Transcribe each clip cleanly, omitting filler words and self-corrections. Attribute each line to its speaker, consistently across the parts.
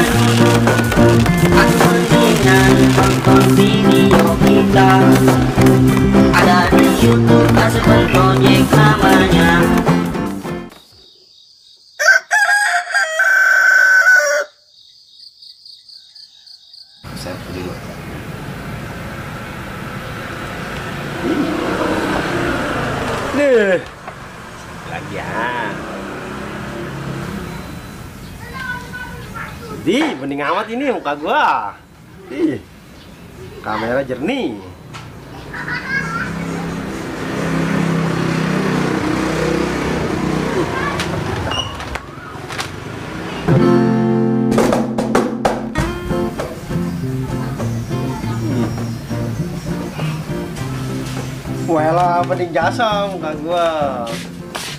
Speaker 1: Aku mendingan nonton video kita, ada di YouTube Kasper Project namanya.
Speaker 2: Saya pergi dulu. Nih, lagian. Di, bening amat ini muka gua. Ih, kamera jernih. Wah, bening jasa muka gua.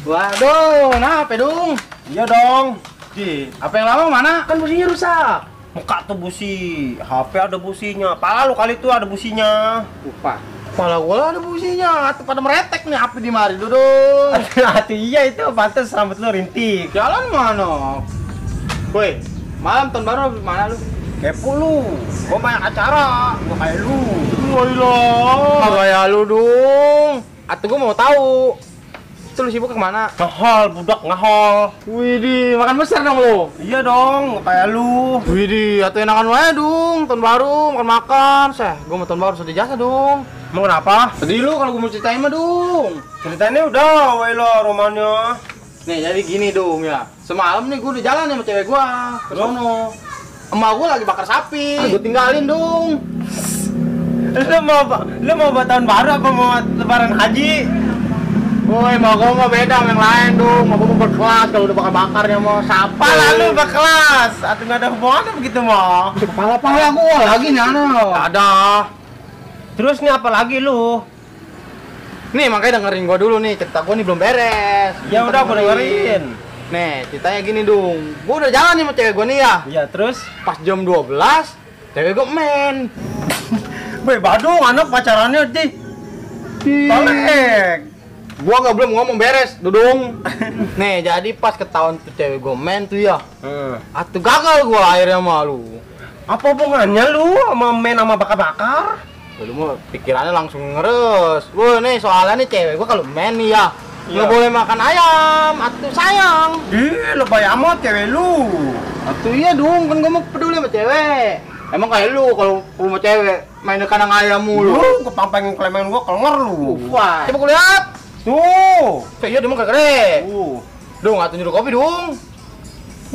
Speaker 3: Waduh, kenapa dong?
Speaker 2: Iya dong.
Speaker 3: Di, apa yang lama mana?
Speaker 2: Kan businya rusak. Muka tuh busi, HP ada businya. Pala lu kali tuh ada businya.
Speaker 3: Lupa. Kepala gua ada businya, atau pada meretek nih api di mari dudung.
Speaker 2: Hati iya itu pantas rambut lu rintik.
Speaker 3: Jalan mana? Woi, malam tahun baru mana lu?
Speaker 2: Kepo lu. Gua banyak acara, gua kayak lu.
Speaker 3: Wah, kayak lu dong. Atau gua mau tahu. Itu lu sibuk kemana?
Speaker 2: Ngehol, budak ngehol.
Speaker 3: Widih, makan besar dong lu.
Speaker 2: Iya dong, gua kayak lu.
Speaker 3: Widih, atau enakan wae dong. Tahun baru makan-makan. Gua mau tahun baru sedih jasa dong.
Speaker 2: Mau kenapa?
Speaker 3: Sedih lu kalau gua mau ceritain mah dong.
Speaker 2: Ceritanya udah, wae lo romannya.
Speaker 3: Nih, jadi gini dong ya. Semalam nih gua udah jalan sama cewek gua ke sono. Emak gua lagi bakar sapi. Gua tinggalin dong.
Speaker 2: Lu mau buat tahun baru apa mau lebaran haji?
Speaker 3: Woi, emak gua mah beda sama yang lain dong. Emak gua mau berkelas kalau udah bakar-bakarnya mau sapi.
Speaker 2: Pala lu berkelas, atau nggak ada hubungannya begitu mau?
Speaker 3: Kepala-pala gua lagi nih
Speaker 2: Ada. Terus nih apa lagi lu?
Speaker 3: Nih, makanya dengerin gua dulu nih. Cerita gua nih belum beres.
Speaker 2: Ya udah gua dengerin.
Speaker 3: Nih, ceritanya gini dong. Gua udah jalan nih sama cewek gua nih ya.
Speaker 2: Iya, terus?
Speaker 3: Pas jam 12, cewek gua men.
Speaker 2: Weh, Badung, anak pacarannya di Tolek.
Speaker 3: Gua nggak belum ngomong beres, Dudung. Nih, jadi pas ketahuan tuh cewek gua men tuh ya. Atuh gagal gua akhirnya malu.
Speaker 2: Apa hubungannya lu sama main sama bakar-bakar?
Speaker 3: Lu mah pikirannya langsung ngeres. Wah, nih soalnya nih cewek gua kalau men nih ya, nggak boleh makan ayam. Atuh sayang.
Speaker 2: Ih, lebay amat cewek lu.
Speaker 3: Atuh iya dong, kan gua mau peduli sama cewek. Emang kayak lu kalau rumah cewek main kandang ayam mulu.
Speaker 2: Lu kepampengin kelemen gua keler lu.
Speaker 3: Wah, coba gua lihat.
Speaker 2: Tuh.
Speaker 3: Iya dia mau kere.
Speaker 2: Tuh.
Speaker 3: Atuh nyuruh kopi dong.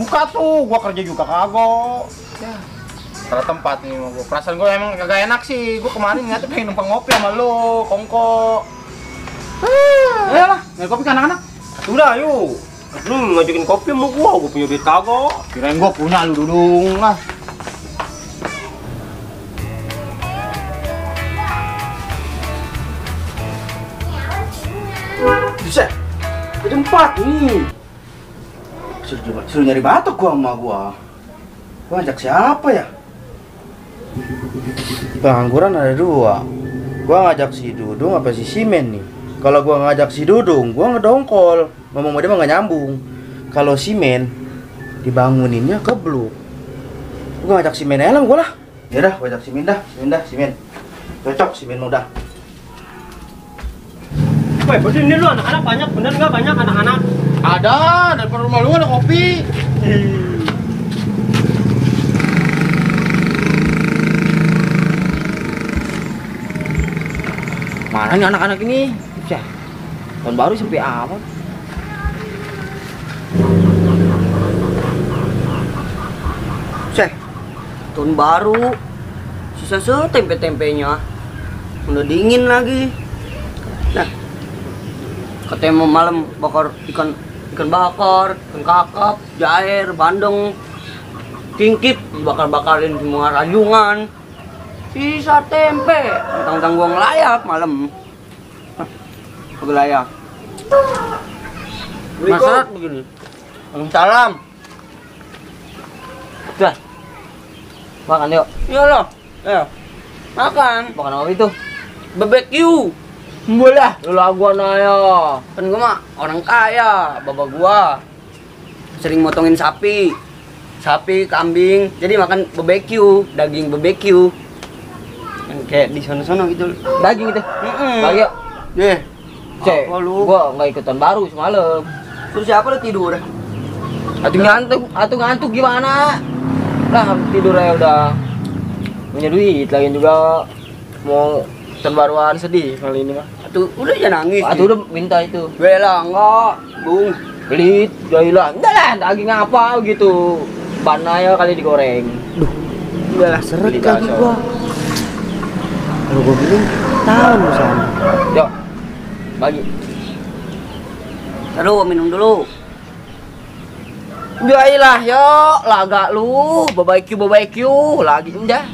Speaker 2: Buka tuh, gua kerja juga kagak.
Speaker 3: Ya. Salah tempat nih sama gua. Perasaan gua emang kagak enak sih. Gua kemarin ngeliatnya pengen numpang ngopi sama lu, kongko. Ayolah, ngeliat kopi ke anak-anak.
Speaker 2: Udah, yuk. Lu ngajakin kopi sama gua punya duit kagak.
Speaker 3: Kirain gua punya lu dudung lah.
Speaker 4: Bisa, ada 4 nih. Suruh nyari batok gua sama gua. Gua ngajak siapa ya? Pengangguran ada 2. Gua ngajak si Dudung apa si Simen nih. Kalau gua ngajak si Dudung, gua ngedongkol. Ngomong sama dia mah gak nyambung. Kalau Simen dibanguninnya kebluk. Gua ngajak Simen elang gua lah. Ya dah, gua ajak Simen dah. Simen. Cocok Simen udah.
Speaker 2: Weh, bener ini lu anak-anak banyak, bener nggak banyak anak-anak?
Speaker 3: Ada, depan rumah lu ada kopi.
Speaker 5: Mana nih anak-anak ini? Ya, tahun baru sampai amat.
Speaker 4: Cek,
Speaker 5: Tahun baru, sisa setempe-tempenya. Udah dingin lagi. Nah, katanya mau malam bakar ikan bakar, ikan kakap, jair, bandeng, kingkip, bakar-bakarin semua rajungan. Sisa tempe, tentang gua ngelayap malam. Kagak layak. Masalah begini. Waalaikumsalam. Dah. Makan yuk. Iya loh. Ayo. Makan. Makan apa itu? Barbecue. Boleh. Lu gua naya. Kan gua mah orang kaya, bapak gua. Sering motongin sapi. sapi, kambing. Jadi makan BBQ, daging BBQ. Yang kayak di sana-sana gitu. Daging itu. Bagi yuk.
Speaker 3: Deh.
Speaker 5: Cek, gua nggak ikutan baru semalam. Terus siapa udah tidur? Atuh ngantuk gimana? Lah tidur aja udah punya duit, lagi juga mau terbaruan sedih kali ini mah.
Speaker 1: Atuh udah jangan nangis.
Speaker 5: Atuh udah minta itu.
Speaker 1: Bela enggak, Bung.
Speaker 5: Belit, jailah. Enggak lah, daging apa gitu. Ban aja kali digoreng. Duh.
Speaker 1: Udah lah seret
Speaker 5: Beli
Speaker 1: kaki
Speaker 5: bakso.
Speaker 1: gua. Kalau gua bilang tahu sana.
Speaker 5: Yuk. Bagi.
Speaker 1: Taruh minum dulu.
Speaker 5: Jailah, yuk. Laga lu, BBQ lagi udah.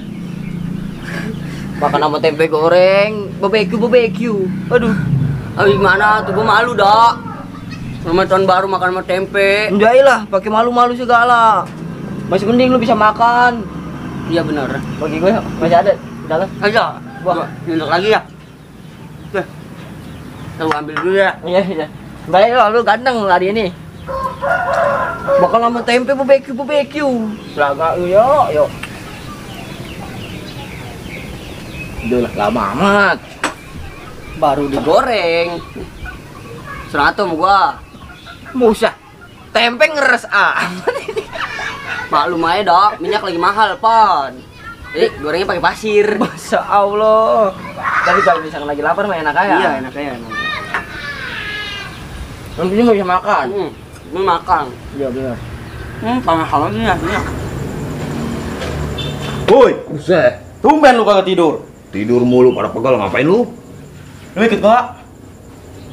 Speaker 5: Makan sama tempe goreng, BBQ. Aduh.
Speaker 1: Ah gimana tuh gua malu dah. Sama tahun baru makan sama tempe.
Speaker 5: Jailah, pakai malu-malu segala. Masih mending lu bisa makan.
Speaker 1: Iya benar.
Speaker 5: Bagi gue masih ada di dalam.
Speaker 1: Aja. Gua nyunduk lagi ya. Tuh. Tahu ambil dulu ya.
Speaker 5: Iya. Baik lu ganteng hari ini. Bakal sama tempe BBQ. Laga lu yuk. Udah lah, lama amat.
Speaker 1: Baru digoreng. Seratus sama gua.
Speaker 5: Musah. Tempe ngeres amat.
Speaker 1: Maklum aja dok, minyak lagi mahal pon. Jadi gorengnya pakai pasir.
Speaker 5: Masya Allah. Tapi kalau misalkan lagi lapar mah enak aja.
Speaker 1: Iya enak aja.
Speaker 5: Nanti nggak bisa makan.
Speaker 1: Ini makan.
Speaker 5: Iya benar.
Speaker 1: Panas banget nih ya.
Speaker 4: Woi,
Speaker 3: Buset.
Speaker 4: tumben lu kagak tidur.
Speaker 3: Tidur mulu pada pegal, ngapain lu?
Speaker 4: Lu ikut gua?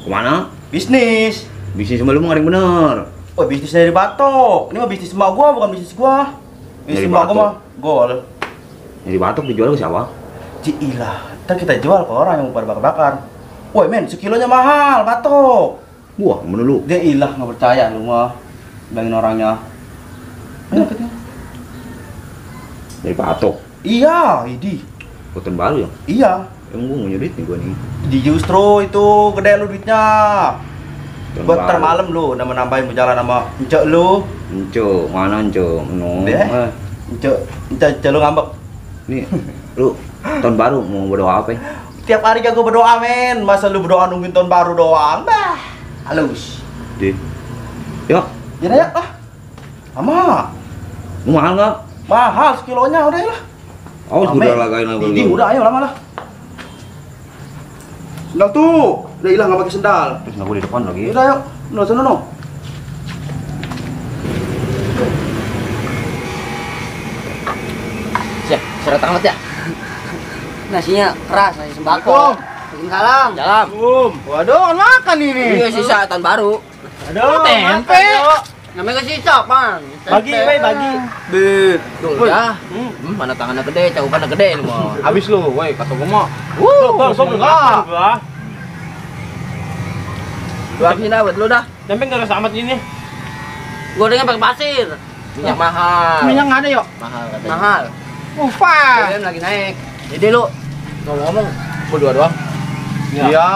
Speaker 3: Kemana?
Speaker 4: Bisnis.
Speaker 3: Bisnis sama lu mah ada yang bener.
Speaker 4: Oh, bisnis dari Batok. Ini mah bisnis emak gua, bukan bisnis gua. Bisnis
Speaker 3: Dari
Speaker 4: emak gua
Speaker 3: Batok?
Speaker 4: mah gol.
Speaker 3: Jadi batok dijual ke siapa?
Speaker 4: Ciilah, ntar kita jual ke orang yang pada bakar-bakar. Woi men, sekilonya mahal, Batok.
Speaker 3: Wah, mana lu?
Speaker 4: Dia ilah, nggak percaya lu mah. Bilangin orangnya. Ayo, ikut ya.
Speaker 3: Dari batok.
Speaker 4: Iya, idi.
Speaker 3: Hutan baru ya?
Speaker 4: Iya.
Speaker 3: Emang gua mau nyurit nih gua nih.
Speaker 4: Di justru itu gede lu duitnya.
Speaker 3: Hutan
Speaker 4: Buat ntar
Speaker 3: baru.
Speaker 4: malam lu nambahin berjalan sama encek lu.
Speaker 3: Enco, mana enco? No.
Speaker 4: Deh. Encek lu ngambek.
Speaker 3: Nih, lu tahun baru mau berdoa apa?
Speaker 4: Tiap hari gak gua berdoa men. Masa lu berdoa nungguin tahun baru doang? Bah, halus.
Speaker 3: Di. Yuk,
Speaker 4: Ya ya lah. Sama.
Speaker 3: lu mahal nggak?
Speaker 4: Mahal sekilonya udah ya lah.
Speaker 3: Awas udah lagain lagi.
Speaker 4: Idi udah ayo lama lah. Sendal tuh. Udah hilang nggak pakai sendal.
Speaker 3: Terus nggak di depan lagi.
Speaker 4: Udah yuk. No sana no.
Speaker 5: Siap, seret amat ya.
Speaker 1: Nasinya keras, nasi sembako. Waalaikumsalam.
Speaker 5: Jalan.
Speaker 3: Waduh, makan ini.
Speaker 5: Iya sisa tahun baru.
Speaker 2: Aduh,
Speaker 3: tempe.
Speaker 1: Namanya sisa, Pan.
Speaker 2: Bagi, bagi.
Speaker 5: Tuh ya. Mana tangannya gede, caukannya gede lu mau.
Speaker 3: Habis lu, woi, kata gua mah.
Speaker 2: Gua belum makan gua.
Speaker 5: Lu habisin dah buat lu dah.
Speaker 2: Tempe nggak rasa amat ini.
Speaker 1: Gorengnya pakai pasir.
Speaker 5: Minyak mahal.
Speaker 3: Minyak nggak ada yuk.
Speaker 5: Mahal katanya.
Speaker 1: Mahal.
Speaker 3: Mufa.
Speaker 5: BBM lagi naik. Jadi lu ngomong-ngomong berdua doang.
Speaker 3: Iya.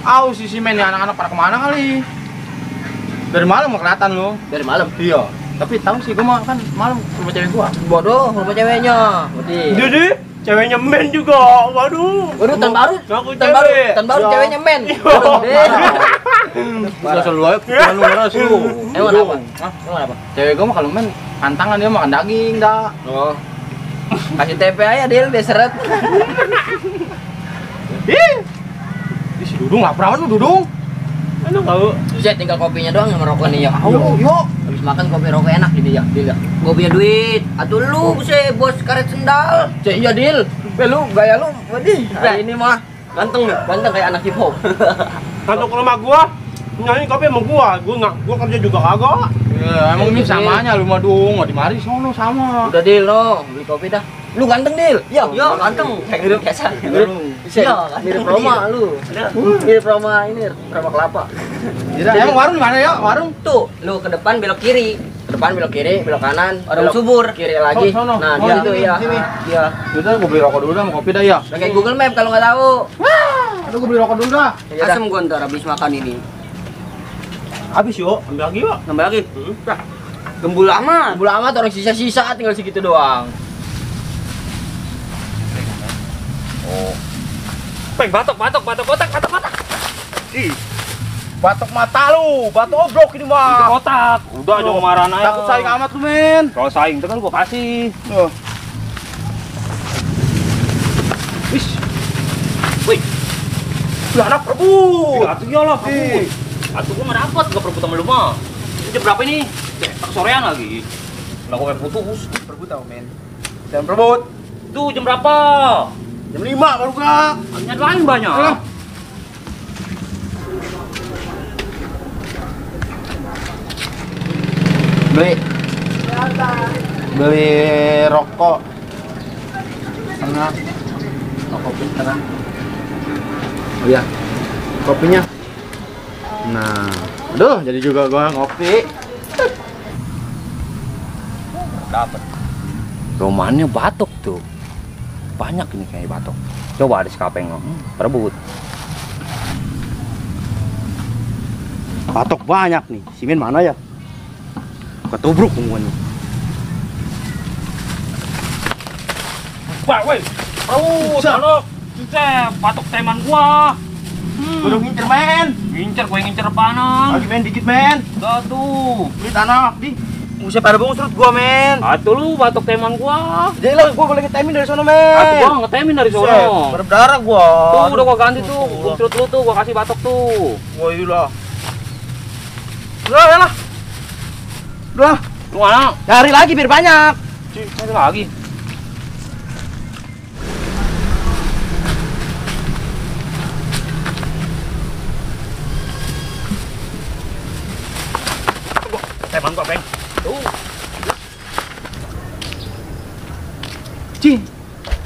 Speaker 3: Aus si men ya anak-anak pada kemana kali? Dari malam mau kelihatan lu.
Speaker 5: Dari malam.
Speaker 3: Iya. Tapi tahu sih gua mah kan malam rumah cewek gua.
Speaker 5: Bodoh, rumah ceweknya. Berarti.
Speaker 2: Jadi ceweknya men juga. Waduh.
Speaker 5: Waduh, tahun baru.
Speaker 2: Ngaku
Speaker 5: Tahun baru,
Speaker 2: cewek.
Speaker 5: tahun baru
Speaker 2: Ya.
Speaker 5: ceweknya men.
Speaker 2: Iya.
Speaker 5: Waduh, deh.
Speaker 3: Udah selalu aja pikiran lu ngeres lu.
Speaker 5: Emang apa?
Speaker 3: Hah?
Speaker 5: Emang apa?
Speaker 3: Cewek gua mah kalau men pantangan dia makan daging dah.
Speaker 5: Oh. Kasih tempe aja dia seret.
Speaker 3: Ih. Ih, si Dudung lapar banget lu Dudung.
Speaker 2: Aduh tahu.
Speaker 5: Saya tinggal kopinya doang sama rokok nih ya.
Speaker 3: Yuk.
Speaker 5: Habis makan kopi rokok enak gini ya. Deal ya.
Speaker 1: Gua punya duit. Atuh lu, buset, bos karet sendal.
Speaker 5: Cek iya deal. Lu gaya lu, waduh. Hari ini mah
Speaker 1: Ganteng nih.
Speaker 5: ganteng kayak anak hip hop.
Speaker 2: Kantor ke rumah gua. Nyanyi kopi sama gua kerja juga kagak.
Speaker 3: Ya, emang ini samanya lu mah Dung, nggak di mari sono sama.
Speaker 5: Udah deal no, beli kopi dah. Lu ganteng deal.
Speaker 1: Yo, ganteng.
Speaker 5: Mirip biasa.
Speaker 1: Iya,
Speaker 5: Mirip Roma lu. Mirip Roma ini, Roma kelapa.
Speaker 3: Emang warung di mana ya? Warung?
Speaker 1: Tuh, lu ke depan belok kiri.
Speaker 5: Ke depan belok kiri, belok kanan,
Speaker 1: Orang
Speaker 5: belok
Speaker 1: subur.
Speaker 5: kiri lagi.
Speaker 3: Sono.
Speaker 5: Nah,
Speaker 3: Oh,
Speaker 5: dia
Speaker 3: sini,
Speaker 5: itu ya.
Speaker 3: sini.
Speaker 5: Iya.
Speaker 3: Udah, gua beli rokok dulu dah, mau kopi dah ya.
Speaker 5: Pakai Google Map kalau nggak tahu.
Speaker 3: Aduh, gua beli rokok dulu dah.
Speaker 5: Ya udah.
Speaker 1: Asem gua ntar habis makan ini.
Speaker 2: Habis yuk, ambil lagi yuk.
Speaker 1: Nambah lagi.
Speaker 2: Dah.
Speaker 1: Gembul amat.
Speaker 5: Gembul amat orang sisa-sisa tinggal segitu doang.
Speaker 2: Oh. Peng, batok. Ih. Batok mata lu, batok obrok ini mah.
Speaker 3: Kotak. Udah jangan marah aja.
Speaker 2: Takut saing amat lu, men.
Speaker 3: Kalau saing itu kan gua kasih.
Speaker 2: Wis. Wih. Lah anak perebut.
Speaker 3: Atuh ya lah, perebut. Atuh gua nggak dapet, gak perebut sama lu mah. Ini jam berapa ini? Tak sorean lagi. Lah gua putus.
Speaker 2: Perebut tau, men. Jangan perebut.
Speaker 3: Tuh jam berapa?
Speaker 2: Jam 5 baru kak.
Speaker 3: Hanya lain banyak.
Speaker 4: Beli rokok setengah, kopi setengah. Oh iya, kopinya. Nah, aduh, jadi juga gua ngopi.
Speaker 3: Dapat. Romannya batok tuh. Banyak ini kayak batok. Coba ada sekapeng lo. Perebut.
Speaker 4: Patok banyak nih. Simen mana ya? Ketubruk semuanya.
Speaker 3: Wah, woi. Oh, taruh. Patok teman gua.
Speaker 4: Udah ngincer, men.
Speaker 3: Ngincer, gua yang ngincer apaan?
Speaker 4: Lagi men dikit, men.
Speaker 3: Udah tuh.
Speaker 4: Beli tanah, di. Buset pada bungsrut gua, men.
Speaker 3: Atuh lu batok teman gua.
Speaker 4: Jadi lah gua boleh ngetemin dari sono, men.
Speaker 3: Atuh gua ngetemin dari sono.
Speaker 4: Berdarah gua.
Speaker 3: Tuh udah gua ganti tuh. Bungsrut lu tuh gua kasih batok tuh.
Speaker 4: Wah, iya. Udah, ya lah. Udah.
Speaker 3: Lu mana?
Speaker 4: Cari lagi biar banyak.
Speaker 3: Cih, ada lagi. Teman gua, Bang. Tuh.
Speaker 5: Cing,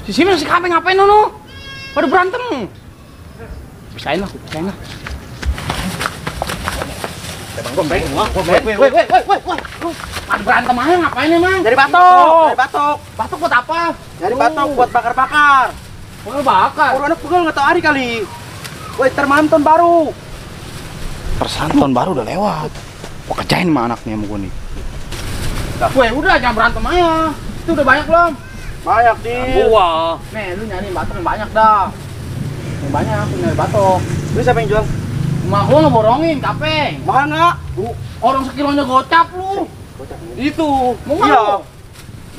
Speaker 5: si Simen si Kapeng ngapain nono? Pada berantem. Pisahin lah.
Speaker 3: Teman gua, Bang.
Speaker 4: Woi.
Speaker 5: Lu pada berantem aja ngapain emang?
Speaker 4: Dari batok.
Speaker 5: Batok buat apa?
Speaker 4: Dari batok buat bakar-bakar.
Speaker 5: Bakal bakar.
Speaker 4: Baru anak pegal nggak tahu hari kali. Woi, termanton baru. Persanton baru udah lewat. Gua kerjain sama anaknya sama gua nih.
Speaker 5: Weh, udah jangan berantem aja. Itu udah banyak belum?
Speaker 4: Banyak di.
Speaker 3: Gua.
Speaker 5: Nih, lu nyari batok yang banyak dah. Yang banyak, lu nyari batok.
Speaker 4: Lu siapa yang jual?
Speaker 5: Emak gua ngeborongin, Kapeng.
Speaker 4: Mahal nggak?
Speaker 5: Orang sekilonya gocap lu. Itu, mau nggak
Speaker 4: Iya.
Speaker 5: lu?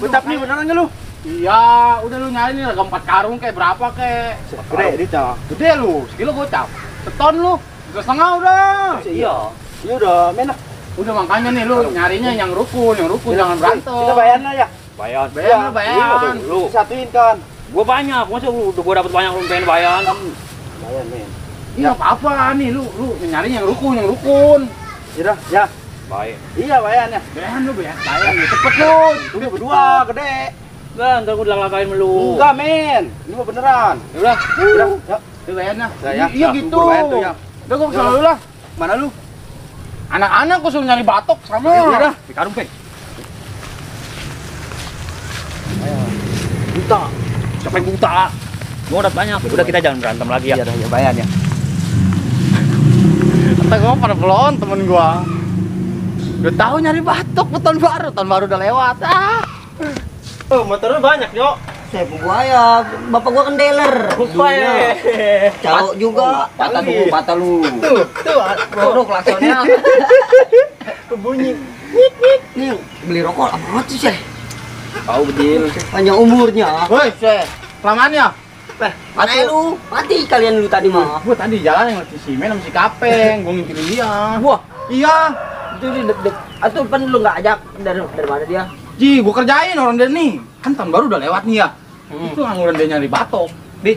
Speaker 4: Gocap nih beneran nggak lu?
Speaker 5: Iya, udah lu nyari nih harga 4 karung kayak berapa kayak.
Speaker 4: Gede, Dita.
Speaker 5: Gede lu, sekilo gocap. Seton lu, 3,5 udah.
Speaker 3: Iya.
Speaker 4: Iya udah, menak.
Speaker 5: Udah makanya nih lu nyarinya yang rukun jangan berantem.
Speaker 4: Kita bayaran lah ya.
Speaker 3: Bayan.
Speaker 5: Bayan.
Speaker 3: Lu.
Speaker 4: Disatuin kan.
Speaker 3: Gua banyak, masa udah gua dapat banyak lu pengen bayan.
Speaker 4: Bayan, men.
Speaker 5: Iya apa nih lu nyari yang rukun.
Speaker 4: Iya, ya.
Speaker 3: Baik.
Speaker 4: Iya, bayan ya.
Speaker 5: Bayan lu bayan ya cepet lu.
Speaker 4: Udah berdua, gede.
Speaker 3: Lah, ntar gua lakain melu.
Speaker 4: Enggak, men. Ini mah beneran.
Speaker 5: Ya udah,
Speaker 4: Ya.
Speaker 5: itu bayannya.
Speaker 4: Ya, ya.
Speaker 5: Iya
Speaker 4: Ya,
Speaker 5: gitu.
Speaker 4: gua bayan tuh, ya.
Speaker 5: Udah gua kesana dulu lah.
Speaker 4: Mana lu?
Speaker 5: Anak-anak gua suruh nyari batok sama.
Speaker 4: Ya udah.
Speaker 3: Di karung, Pe.
Speaker 4: Buta.
Speaker 3: Siapa yang buta? Gua udah banyak. Udah kita jangan berantem lagi ya.
Speaker 4: Iya dah, ya bayan ya.
Speaker 5: Kata gua pada belon temen gua. Udah tahu nyari batok tahun baru udah lewat.
Speaker 2: Oh, motornya banyak, Yo.
Speaker 1: Saya buaya, bapak gua kan dealer.
Speaker 2: Buaya.
Speaker 1: Calo juga. Patah lu.
Speaker 2: Tuh.
Speaker 1: Bro, klaksonnya.
Speaker 2: Bunyi.
Speaker 1: Nih, beli rokok apa sih, Syekh?
Speaker 3: Tahu bedil.
Speaker 1: Panjang umurnya.
Speaker 5: Woi, kelamaan ya?
Speaker 1: Mati lu. Mati kalian lu tadi mah.
Speaker 5: Gua tadi jalan yang si Simen sama si Kapeng, gua ngikutin dia.
Speaker 1: Wah,
Speaker 5: Iya.
Speaker 1: itu di dek. Atuh pan lu enggak ajak dari mana dia?
Speaker 5: Ji, gua kerjain orang dia nih. Kan tahun baru udah lewat nih ya. Itu ngangguran dia nyari batok. Di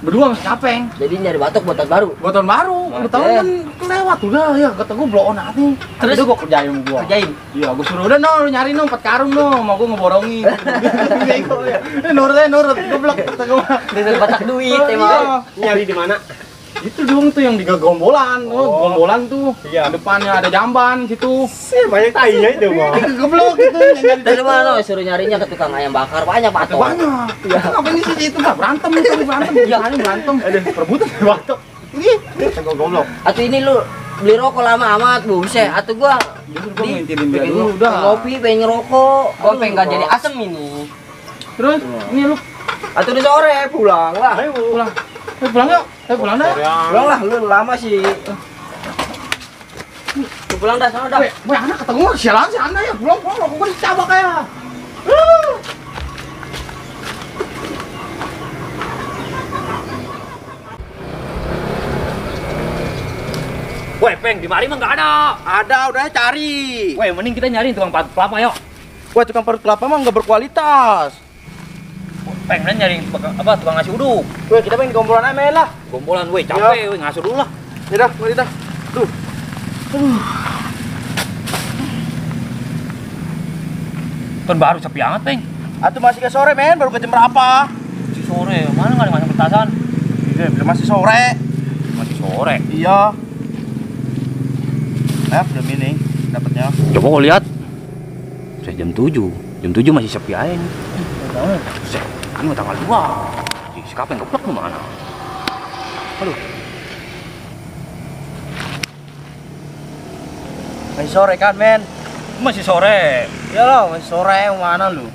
Speaker 5: berdua sama si Kapeng.
Speaker 1: Jadi nyari batok buat tahun baru.
Speaker 5: Buat tahun baru, udah tahun kan kelewat udah ya. Kata gua blow on aja. Terus gua kerjain sama gua.
Speaker 1: Kerjain.
Speaker 5: Iya, gua suruh udah no, lu nyari no 4 karung no, mau gua ngeborongin. Bego ya. Nurut, goblok kata gua.
Speaker 1: Dengan batak duit emang.
Speaker 2: Nyari di mana?
Speaker 5: Itu dong tuh yang di gombolan. Gombolan tuh.
Speaker 2: Iya.
Speaker 5: Depannya ada jamban situ.
Speaker 2: Banyak tainya itu, Bang.
Speaker 5: Goblok gitu nyari.
Speaker 1: Dari mana suruh nyarinya ke tukang ayam bakar banyak batok.
Speaker 5: Banyak. Iya. Ngapain di situ enggak berantem itu berantem. Iya, berantem. Ada perebutan batok. Ih, kata gua goblok.
Speaker 1: Atuh ini lu beli rokok lama amat, buset. Atuh gua
Speaker 3: Justru gua ngintilin dia
Speaker 1: pengen
Speaker 3: dulu
Speaker 1: pengen
Speaker 3: udah.
Speaker 1: ngopi, pengen ngerokok. Gua pengen nggak jadi asem ini.
Speaker 3: Terus ini lu
Speaker 1: Atau di sore pulang lah.
Speaker 3: ayo pulang. Ayo pulang yuk. Ayo pulang dah.
Speaker 1: Pulang lah, lu lama sih. Lu pulang dah, sana dah.
Speaker 3: Weh, anak ketemu sialan sih anda ya. Pulang rokok gua dicabak kayak.
Speaker 5: Weh, Peng, di mari mah nggak ada.
Speaker 4: Ada, udah cari.
Speaker 5: Weh, mending kita nyari tukang parut kelapa yuk.
Speaker 4: Wah, tukang parut kelapa mah nggak berkualitas.
Speaker 5: Peng, dan nyari tukang nasi uduk.
Speaker 4: Weh, kita pengen gombolan aja men lah.
Speaker 5: Gombolan, weh, capek, weh, ngasuh dulu lah.
Speaker 4: Ya dah, mari dah. Tuh.
Speaker 5: Kan baru sepi banget, Peng.
Speaker 4: Atuh masih ke sore men, baru ke jam berapa?
Speaker 5: Si sore, mana nggak ada masang petasan?
Speaker 4: Iya, belum masih sore.
Speaker 5: Masih sore.
Speaker 4: Iya. Nah, belum ini dapatnya.
Speaker 5: Coba kau lihat. Saya jam 7. Jam 7 masih sepi aja nih. Set, ini tanggal 2. Si Kapeng keplak lu mana? Aduh.
Speaker 4: Masih sore kan men?
Speaker 5: Masih sore.
Speaker 4: Iya lah, masih sore. Yang mana lu?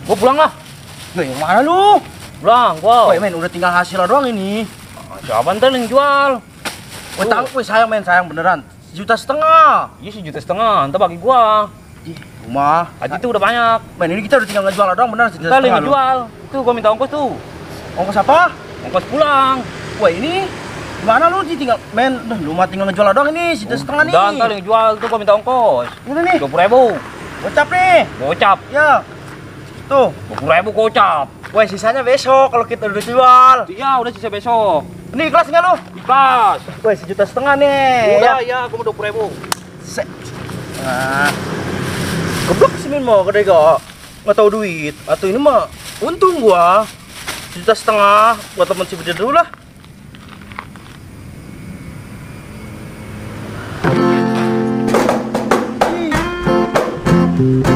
Speaker 5: Gua pulang lah.
Speaker 4: Weh, yang mana lu?
Speaker 5: Pulang, gua.
Speaker 4: Weh men, udah tinggal hasil doang ini.
Speaker 5: Siapa ntar yang jual?
Speaker 4: Weh, tahu weh sayang men, sayang beneran. 1,5 juta.
Speaker 5: Iya, 1,5 juta. Ntar bagi gua.
Speaker 4: Ih, rumah.
Speaker 5: Tadi tuh udah banyak.
Speaker 4: Men, ini kita udah tinggal ngejual doang beneran 1,5
Speaker 5: Ntar
Speaker 4: juta.
Speaker 5: yang jual. Tuh gua minta ongkos tuh.
Speaker 4: Ongkos apa?
Speaker 5: Ongkos pulang.
Speaker 4: Wah ini gimana lu sih tinggal men, lu mah tinggal ngejual doang ini 1,5 juta nih.
Speaker 5: Dan ntar yang jual tuh gua minta ongkos.
Speaker 4: Udah nih,
Speaker 5: 20.000.
Speaker 4: gocap nih.
Speaker 5: Gocap.
Speaker 4: Ya. Tuh.
Speaker 5: 20.000 gocap.
Speaker 4: Wah, sisanya besok kalau kita udah jual.
Speaker 5: Iya, udah sisa besok.
Speaker 4: Ini ikhlas nggak lu?
Speaker 5: Ikhlas.
Speaker 4: Wah, 1,5 juta nih.
Speaker 5: Udah, iya, gua mau 20.000.
Speaker 4: Nah. Goblok sih men mau gede kok. Nggak tahu duit. Atau ini mah untung gua. 1,5 juta buat temen si Beda dulu lah. Ih.